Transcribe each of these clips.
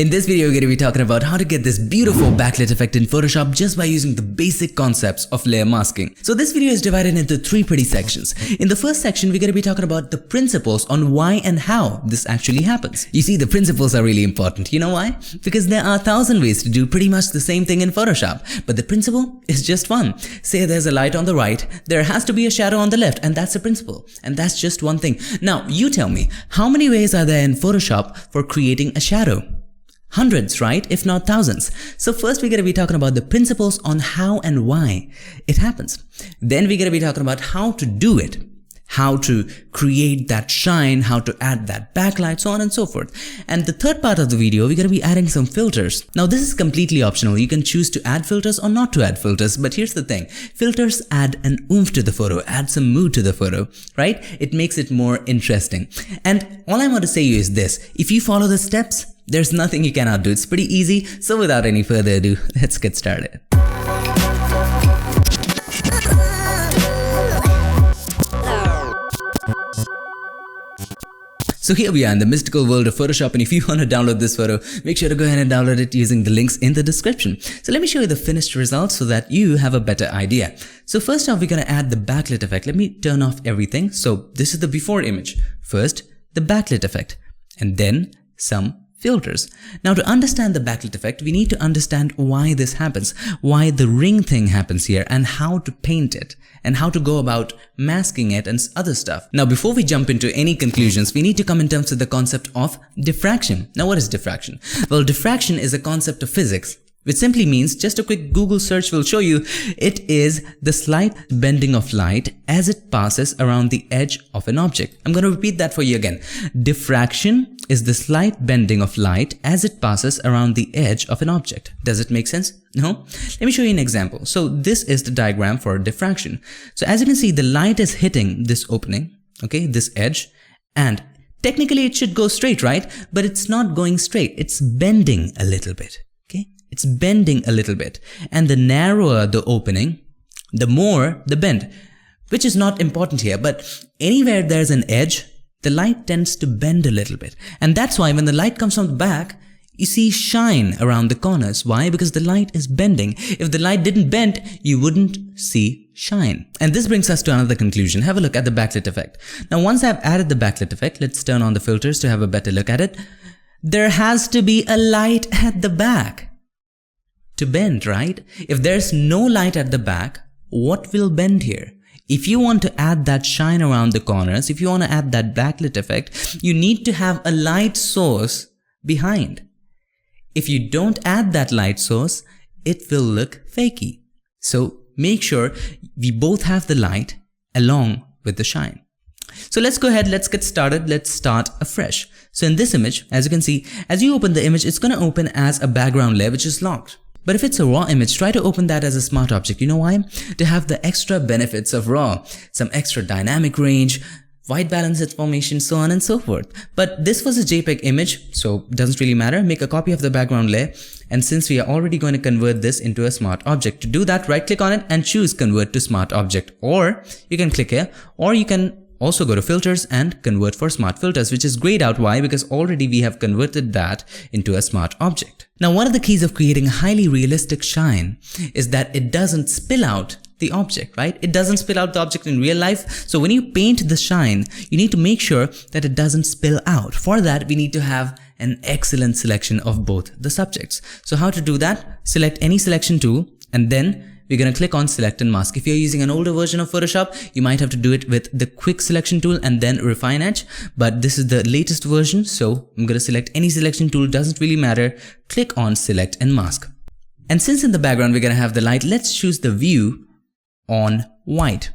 In this video, we're going to be talking about how to get this beautiful backlit effect in Photoshop just by using the basic concepts of layer masking. So this video is divided into three pretty sections. In the first section, we're going to be talking about the principles on why and how this actually happens. You see, the principles are really important. You know why? Because there are 1,000 ways to do pretty much the same thing in Photoshop, but the principle is just one. Say there's a light on the right, there has to be a shadow on the left, and that's the principle. And that's just one thing. Now, you tell me, how many ways are there in Photoshop for creating a shadow? Hundreds, right? If not thousands. So first we're going to be talking about the principles on how and why it happens. Then we're going to be talking about how to do it, how to create that shine, how to add that backlight, so on and so forth. And the third part of the video, we're going to be adding some filters. Now this is completely optional. You can choose to add filters or not to add filters. But here's the thing. Filters add an oomph to the photo, add some mood to the photo, right? It makes it more interesting. And all I want to say to you is this. If you follow the steps, there's nothing you cannot do. It's pretty easy. So without any further ado, let's get started. So here we are in the mystical world of Photoshop, and if you want to download this photo, make sure to go ahead and download it using the links in the description. So let me show you the finished results so that you have a better idea. So first off, we're going to add the backlit effect. Let me turn off everything. So this is the before image. First, the backlit effect, and then some filters. Now to understand the backlit effect, we need to understand why this happens, why the ring thing happens here, and how to paint it, and how to go about masking it and other stuff. Now before we jump into any conclusions, we need to come in terms with the concept of diffraction. Now what is diffraction? Well, diffraction is a concept of physics, which simply means, just a quick Google search will show you, it is the slight bending of light as it passes around the edge of an object. I'm going to repeat that for you again. Diffraction is the slight bending of light as it passes around the edge of an object. Does it make sense? No? Let me show you an example. So this is the diagram for diffraction. So as you can see, the light is hitting this opening, okay, this edge, and technically it should go straight, right? But it's not going straight. It's bending a little bit. It's bending a little bit, and the narrower the opening, the more the bend, which is not important here, but anywhere there's an edge, the light tends to bend a little bit. And that's why when the light comes from the back, you see shine around the corners. Why? Because the light is bending. If the light didn't bend, you wouldn't see shine. And this brings us to another conclusion. Have a look at the backlit effect. Now once I've added the backlit effect, let's turn on the filters to have a better look at it. There has to be a light at the back to bend, right? If there's no light at the back, what will bend here? If you want to add that shine around the corners, if you want to add that backlit effect, you need to have a light source behind. If you don't add that light source, it will look fakey. So make sure we both have the light along with the shine. So let's go ahead, let's get started, let's start afresh. So in this image, as you can see, as you open the image, it's going to open as a background layer which is locked. But if it's a raw image, try to open that as a smart object. You know why? To have the extra benefits of raw, some extra dynamic range, white balance information, so on and so forth. But this was a JPEG image, so it doesn't really matter. Make a copy of the background layer. And since we are already going to convert this into a smart object, to do that, right click on it and choose convert to smart object. Or you can click here, or you can also go to filters and convert for smart filters, which is grayed out. Why? Because already we have converted that into a smart object. Now, one of the keys of creating a highly realistic shine is that it doesn't spill out the object, right? It doesn't spill out the object in real life. So when you paint the shine, you need to make sure that it doesn't spill out. For that, we need to have an excellent selection of both the subjects. So how to do that? Select any selection tool, and then we're going to click on select and mask. If you're using an older version of Photoshop, you might have to do it with the quick selection tool and then refine edge. But this is the latest version, so I'm going to select any selection tool, doesn't really matter. Click on select and mask. And since in the background we're going to have the light, let's choose the view on white.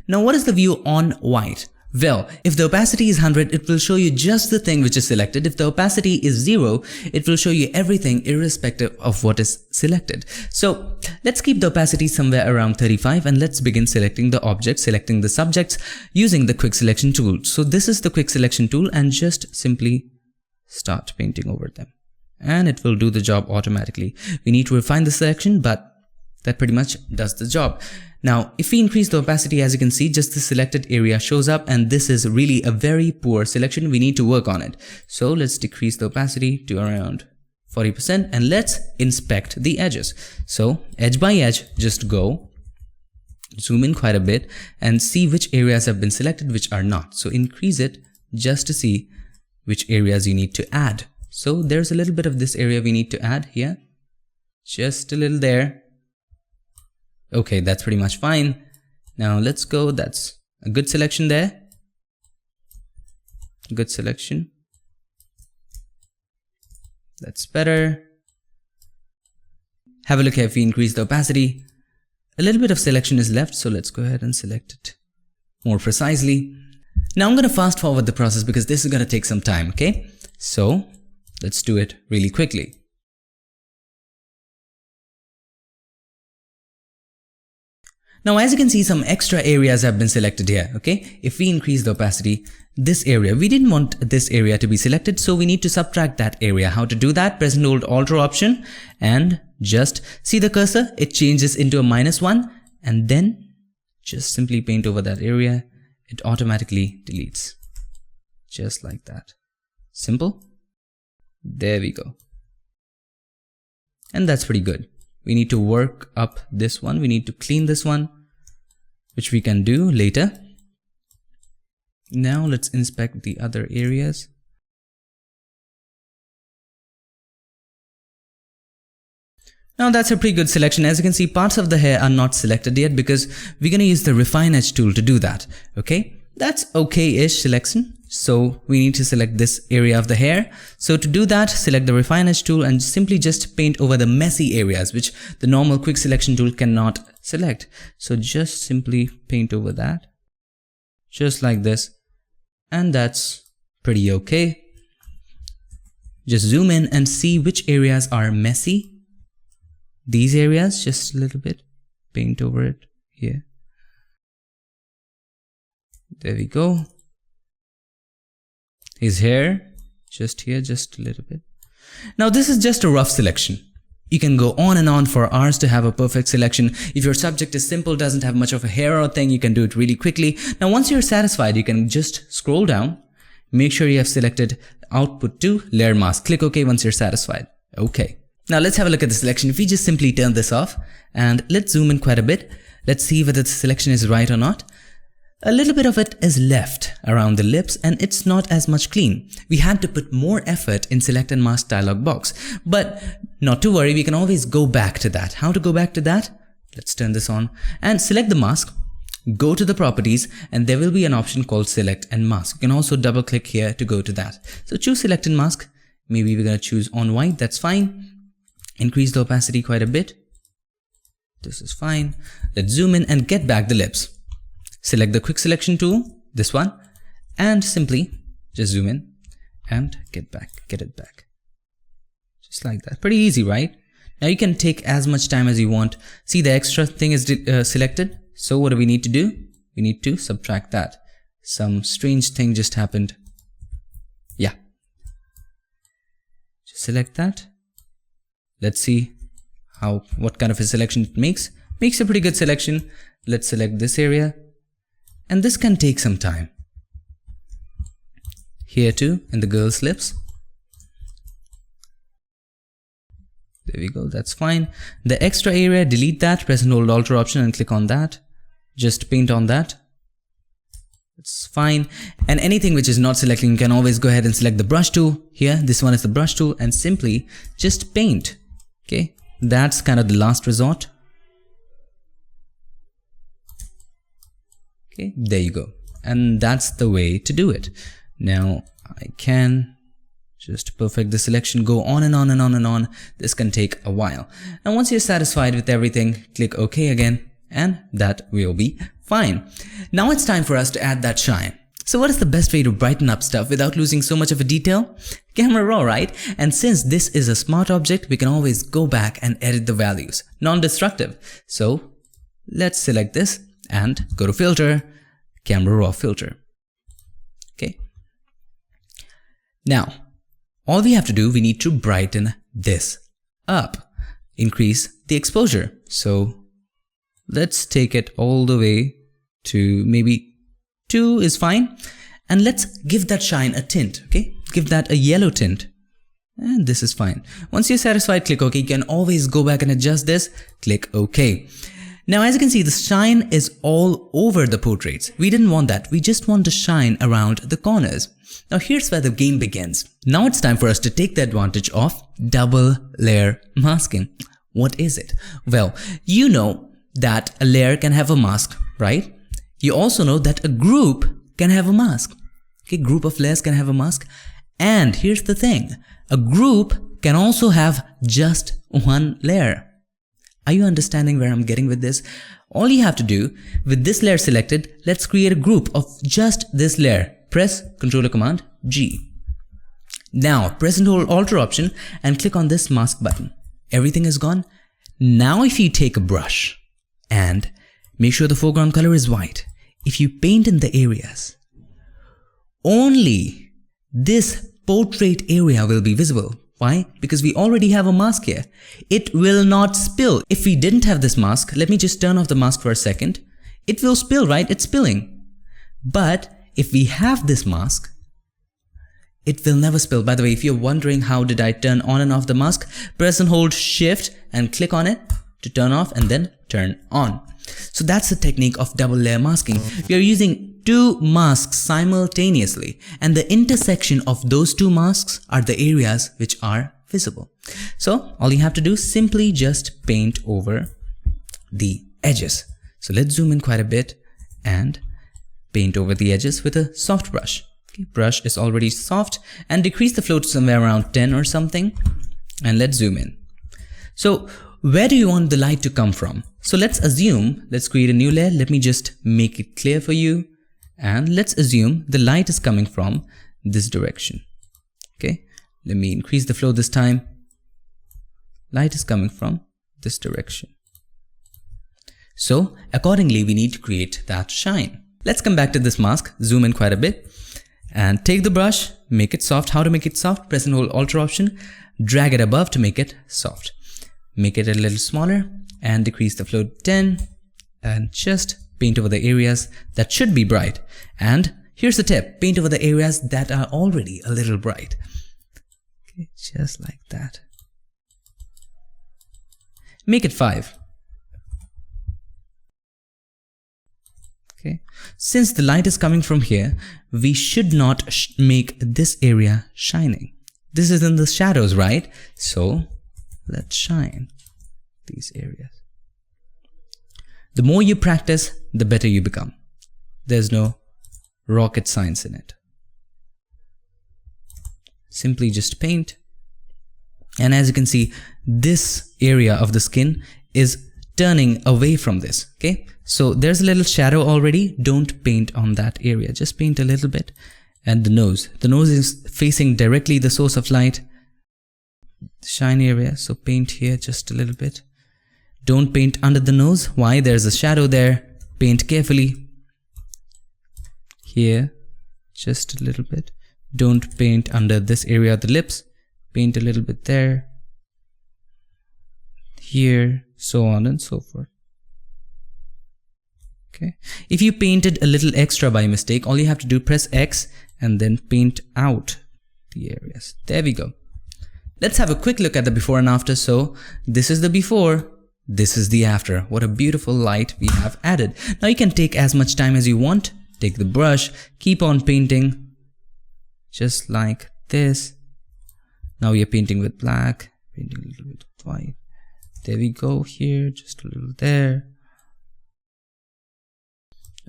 Now what is the view on white? Well, if the opacity is 100, it will show you just the thing which is selected. If the opacity is 0, it will show you everything irrespective of what is selected. So let's keep the opacity somewhere around 35 and let's begin selecting the objects, selecting the subjects using the quick selection tool. So this is the quick selection tool, and just simply start painting over them. And it will do the job automatically. We need to refine the selection, but that pretty much does the job. Now, if we increase the opacity, as you can see, just the selected area shows up, and this is really a very poor selection. We need to work on it. So let's decrease the opacity to around 40%, and let's inspect the edges. So edge by edge, just go, zoom in quite a bit and see which areas have been selected, which are not. So increase it just to see which areas you need to add. So there's a little bit of this area we need to add here. Just a little there. Okay, that's pretty much fine. Now let's go, that's a good selection there. Good selection. That's better. Have a look here if we increase the opacity. A little bit of selection is left, so let's go ahead and select it more precisely. Now I'm going to fast forward the process because this is going to take some time, okay? So let's do it really quickly. Now as you can see, some extra areas have been selected here, okay? If we increase the opacity, this area, we didn't want this area to be selected, so we need to subtract that area. How to do that? Press and hold Alt or Option and just see the cursor, it changes into a -1 and then just simply paint over that area. It automatically deletes. Just like that. Simple. There we go. And that's pretty good. We need to work up this one. We need to clean this one, which we can do later. Now let's inspect the other areas. Now that's a pretty good selection. As you can see, parts of the hair are not selected yet because we're going to use the Refine Edge tool to do that. Okay, that's okay-ish selection. So we need to select this area of the hair. So to do that, select the Refine Edge tool and simply just paint over the messy areas, which the normal quick selection tool cannot select. So just simply paint over that, just like this. And that's pretty okay. Just zoom in and see which areas are messy. These areas, just a little bit, paint over it here. There we go. His hair, just here, just a little bit. Now this is just a rough selection. You can go on and on for hours to have a perfect selection. If your subject is simple, doesn't have much of a hair or thing, you can do it really quickly. Now once you're satisfied, you can just scroll down, make sure you have selected Output to Layer Mask. Click OK once you're satisfied. Okay. Now let's have a look at the selection. If we just simply turn this off and let's zoom in quite a bit, let's see whether the selection is right or not. A little bit of it is left around the lips and it's not as much clean. We had to put more effort in Select and Mask dialog box. But not to worry, we can always go back to that. How to go back to that? Let's turn this on and select the mask. Go to the properties and there will be an option called Select and Mask. You can also double click here to go to that. So choose Select and Mask. Maybe we're going to choose on white. That's fine. Increase the opacity quite a bit. This is fine. Let's zoom in and get back the lips. Select the quick selection tool, this one, and simply just zoom in and get it back. Just like that. Pretty easy, right? Now you can take as much time as you want. See, the extra thing is selected. So what do we need to do? We need to subtract that. Some strange thing just happened. Yeah. Just select that. Let's see what kind of a selection it makes. Makes a pretty good selection. Let's select this area. And this can take some time. Here too, in the girl's lips. There we go, that's fine. The extra area, delete that, press and hold Alt or Option and click on that. Just paint on that. It's fine. And anything which is not selecting, you can always go ahead and select the brush tool. Here, this one is the brush tool and simply just paint. Okay, that's kind of the last resort. Okay, there you go. And that's the way to do it. Now I can just perfect the selection, go on and on and on and on. This can take a while. And once you're satisfied with everything, click OK again and that will be fine. Now it's time for us to add that shine. So what is the best way to brighten up stuff without losing so much of a detail? Camera raw, right? And since this is a smart object, we can always go back and edit the values. Non-destructive. So let's select this and go to Filter, Camera Raw Filter. Okay. Now, all we have to do, we need to brighten this up. Increase the exposure. So let's take it all the way to maybe 2 is fine. And let's give that shine a tint, okay? Give that a yellow tint. and this is fine. Once you're satisfied, click OK. You can always go back and adjust this. Click OK. Now as you can see, the shine is all over the portraits. We didn't want that. We just want to shine around the corners. Now here's where the game begins. Now it's time for us to take the advantage of double layer masking. What is it? Well, you know that a layer can have a mask, right? You also know that a group can have a mask. Okay, group of layers can have a mask. And here's the thing, a group can also have just one layer. Are you understanding where I'm getting with this? All you have to do, with this layer selected, let's create a group of just this layer. Press Ctrl or Command G. Now press and hold Alt or Option and click on this mask button. Everything is gone. Now if you take a brush and make sure the foreground color is white, if you paint in the areas, only this portrait area will be visible. Why? Because we already have a mask here. It will not spill. If we didn't have this mask, let me just turn off the mask for a second. It will spill, right? It's spilling. But if we have this mask, it will never spill. By the way, if you're wondering how did I turn on and off the mask, press and hold Shift and click on it to turn off and then turn on. So that's the technique of double layer masking. We are using two masks simultaneously, and the intersection of those two masks are the areas which are visible. So all you have to do is simply just paint over the edges. So let's zoom in quite a bit and paint over the edges with a soft brush. Okay, brush is already soft, and decrease the flow to somewhere around 10 or something, and let's zoom in. So where do you want the light to come from? So let's create a new layer. Let me just make it clear for you. And let's assume the light is coming from this direction. Okay, let me increase the flow this time. Light is coming from this direction. So accordingly, we need to create that shine. Let's come back to this mask, zoom in quite a bit, and take the brush, make it soft. How to make it soft? Press and hold Alt or Option, drag it above to make it soft. Make it a little smaller and decrease the flow to 10, and just paint over the areas that should be bright. And here's the tip, paint over the areas that are already a little bright. Okay, just like that. Make it 5. Okay, since the light is coming from here, we should not make this area shining. This is in the shadows, right? So let's shine these areas. The more you practice, the better you become. There's no rocket science in it. Simply just paint. And as you can see, this area of the skin is turning away from this. Okay, so there's a little shadow already. Don't paint on that area. Just paint a little bit. And the nose. The nose is facing directly the source of light. The shiny area. So paint here just a little bit. Don't paint under the nose. Why? There's a shadow there. Paint carefully. Here, just a little bit. Don't paint under this area of the lips. Paint a little bit there. Here, so on and so forth. Okay. If you painted a little extra by mistake, all you have to do, press X and then paint out the areas. There we go. Let's have a quick look at the before and after. So this is the before. This is the after. What a beautiful light we have added. Now you can take as much time as you want. Take the brush, keep on painting just like this. Now we are painting with black, painting a little bit of white. There we go. Here, just a little there.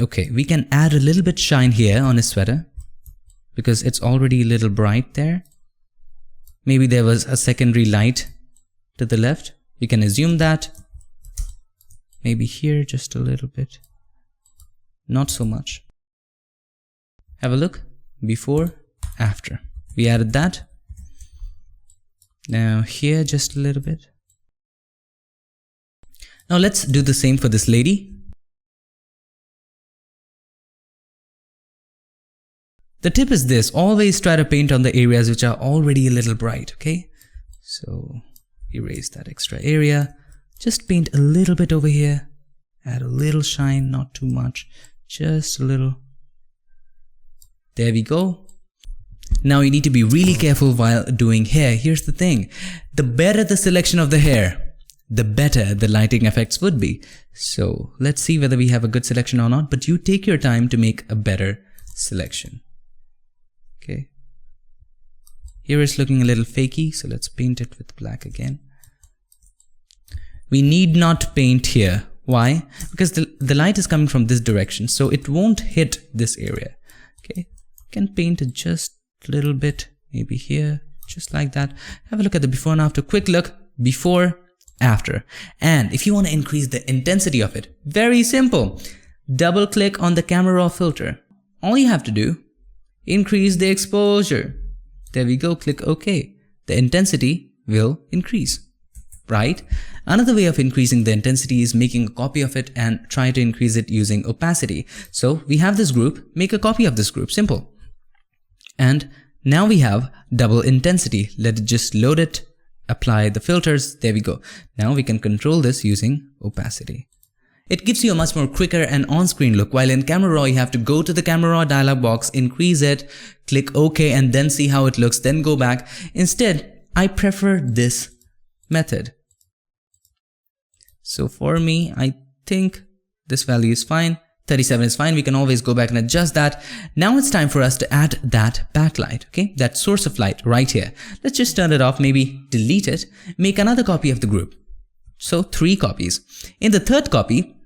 Okay, we can add a little bit shine here on his sweater because it's already a little bright there. Maybe there was a secondary light to the left. We can assume that. Maybe here just a little bit. Not so much. Have a look. Before, after. We added that. Now here just a little bit. Now let's do the same for this lady. The tip is this, always try to paint on the areas which are already a little bright, okay? So erase that extra area. Just paint a little bit over here. Add a little shine, not too much. Just a little. There we go. Now you need to be really careful while doing hair. Here's the thing. The better the selection of the hair, the better the lighting effects would be. So let's see whether we have a good selection or not, but you take your time to make a better selection. Okay. Here it's looking a little fakey, so let's paint it with black again. We need not paint here. Why? Because the light is coming from this direction, so it won't hit this area. Okay. You can paint it just a little bit, maybe here, just like that. Have a look at the before and after. Quick look, before, after. And if you want to increase the intensity of it, very simple. Double click on the camera raw filter. All you have to do, increase the exposure. There we go, click OK. The intensity will increase, right? Another way of increasing the intensity is making a copy of it and try to increase it using opacity. So we have this group, make a copy of this group, simple. And now we have double intensity. Let it just load it, apply the filters, there we go. Now we can control this using opacity. It gives you a much more quicker and on-screen look, while in Camera Raw you have to go to the Camera Raw dialog box, increase it, click OK and then see how it looks, then go back. Instead, I prefer this method. So for me, I think this value is fine. 37 is fine. We can always go back and adjust that. Now it's time for us to add that backlight, okay? That source of light right here. Let's just turn it off, maybe delete it, make another copy of the group. So 3 copies. In the third copy,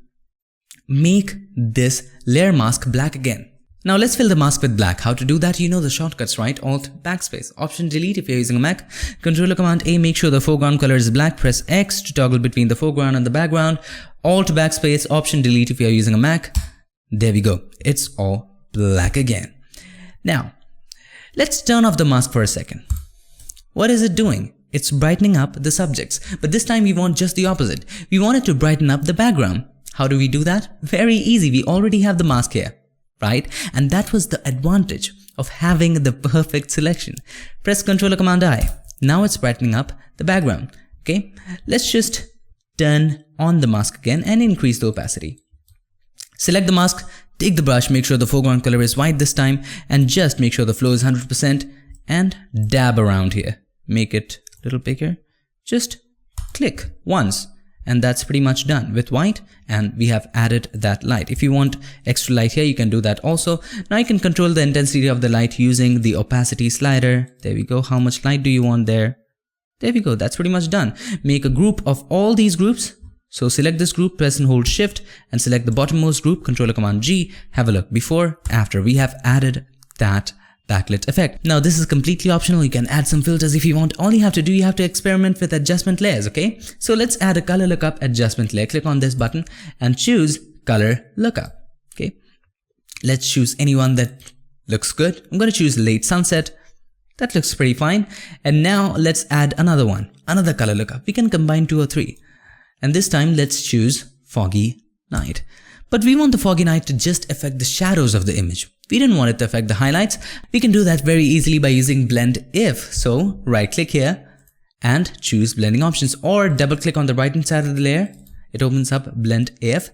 make this layer mask black again. Now let's fill the mask with black. How to do that? You know the shortcuts, right? Alt backspace, Option delete if you're using a Mac, Controller Command A, make sure the foreground color is black, press X to toggle between the foreground and the background, Alt backspace, Option delete if you're using a Mac. There we go. It's all black again. Now, let's turn off the mask for a second. What is it doing? It's brightening up the subjects, but this time we want just the opposite. We want it to brighten up the background. How do we do that? Very easy. We already have the mask here, right? And that was the advantage of having the perfect selection. Press Controller Command I. Now it's brightening up the background. Okay, let's just turn on the mask again and increase the opacity. Select the mask, take the brush, make sure the foreground color is white this time, and just make sure the flow is 100% and dab around here. Make it a little bigger. Just click once and that's pretty much done with white, and we have added that light. If you want extra light here, you can do that also. Now you can control the intensity of the light using the opacity slider. There we go. How much light do you want there? There we go. That's pretty much done. Make a group of all these groups. So select this group, press and hold Shift and select the bottommost group, Controller Command G. Have a look before, after. We have added that backlit effect. Now this is completely optional. You can add some filters if you want. All you have to do, you have to experiment with adjustment layers, okay? So let's add a Color Lookup adjustment layer. Click on this button and choose Color Lookup, okay? Let's choose anyone that looks good. I'm going to choose Late Sunset. That looks pretty fine. And now let's add another one, another Color Lookup. We can combine 2 or 3. And this time let's choose Foggy Night. But we want the foggy night to just affect the shadows of the image. We didn't want it to affect the highlights. We can do that very easily by using Blend If. So right click here and choose blending options, or double click on the right hand side of the layer. It opens up Blend If.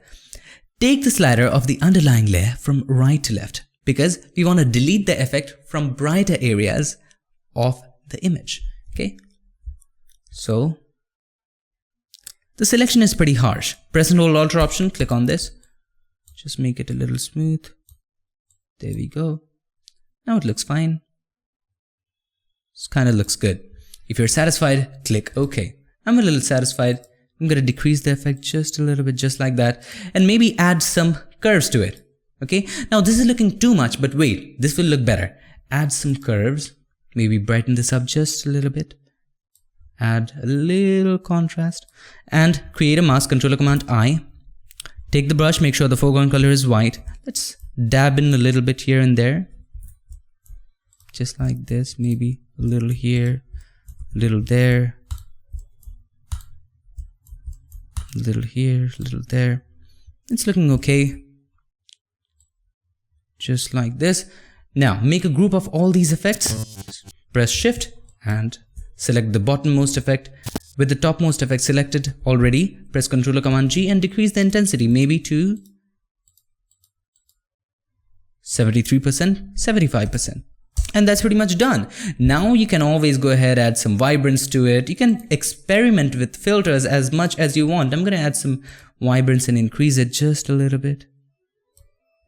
Take the slider of the underlying layer from right to left, because we want to delete the effect from brighter areas of the image. Okay. So the selection is pretty harsh. Press and hold Alt option, click on this. Just make it a little smooth. There we go. Now it looks fine. This kind of looks good. If you're satisfied, click OK. I'm a little satisfied. I'm going to decrease the effect just a little bit, just like that. And maybe add some curves to it. Okay. Now this is looking too much, but wait, this will look better. Add some curves. Maybe brighten this up just a little bit. Add a little contrast and create a mask. Controller Command I. Take the brush, make sure the foreground color is white. Let's dab in a little bit here and there. Just like this, maybe a little here, a little there, a little here, a little there. It's looking okay. Just like this. Now make a group of all these effects. Press Shift and select the bottommost effect. With the topmost effect selected already, press Controller Command G and decrease the intensity maybe to 73%, 75%. And that's pretty much done. Now you can always go ahead, add some vibrance to it. You can experiment with filters as much as you want. I'm going to add some vibrance and increase it just a little bit.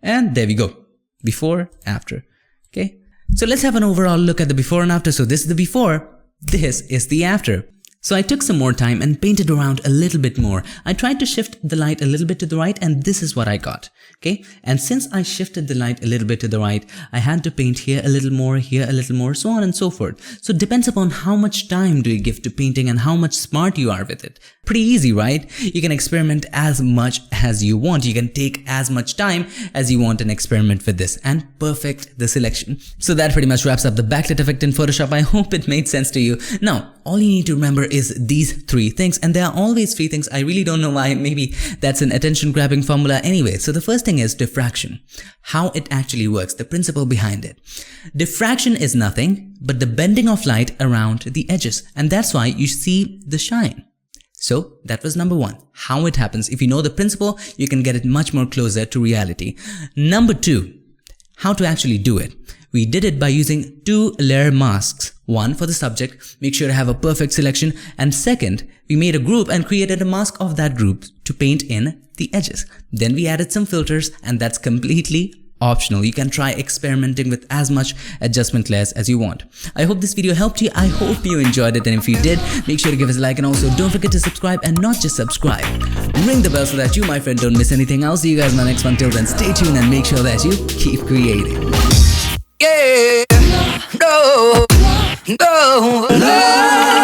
And there we go. Before, after. Okay. So let's have an overall look at the before and after. So this is the before. This is the after. So I took some more time and painted around a little bit more. I tried to shift the light a little bit to the right, and this is what I got. Okay. And since I shifted the light a little bit to the right, I had to paint here a little more, so on and so forth. So it depends upon how much time do you give to painting and how much smart you are with it. Pretty easy, right? You can experiment as much as you want. You can take as much time as you want and experiment with this and perfect the selection. So that pretty much wraps up the backlight effect in Photoshop. I hope it made sense to you. Now, all you need to remember is these three things, and there are always three things. I really don't know why. Maybe that's an attention grabbing formula anyway. So the first thing is diffraction. How it actually works, the principle behind it. Diffraction is nothing but the bending of light around the edges, and that's why you see the shine. So that was number one, how it happens. If you know the principle, you can get it much more closer to reality. Number two, how to actually do it. We did it by using 2 layer masks. One for the subject, make sure to have a perfect selection, and second, we made a group and created a mask of that group to paint in the edges. Then we added some filters, and that's completely optional. You can try experimenting with as much adjustment layers as you want. I hope this video helped you. I hope you enjoyed it, and if you did, make sure to give us a like, and also don't forget to subscribe, and not just subscribe. Ring the bell so that you, my friend, don't miss anything. I'll see you guys in the next one. Till then, stay tuned and make sure that you keep creating. Yeah, no, no.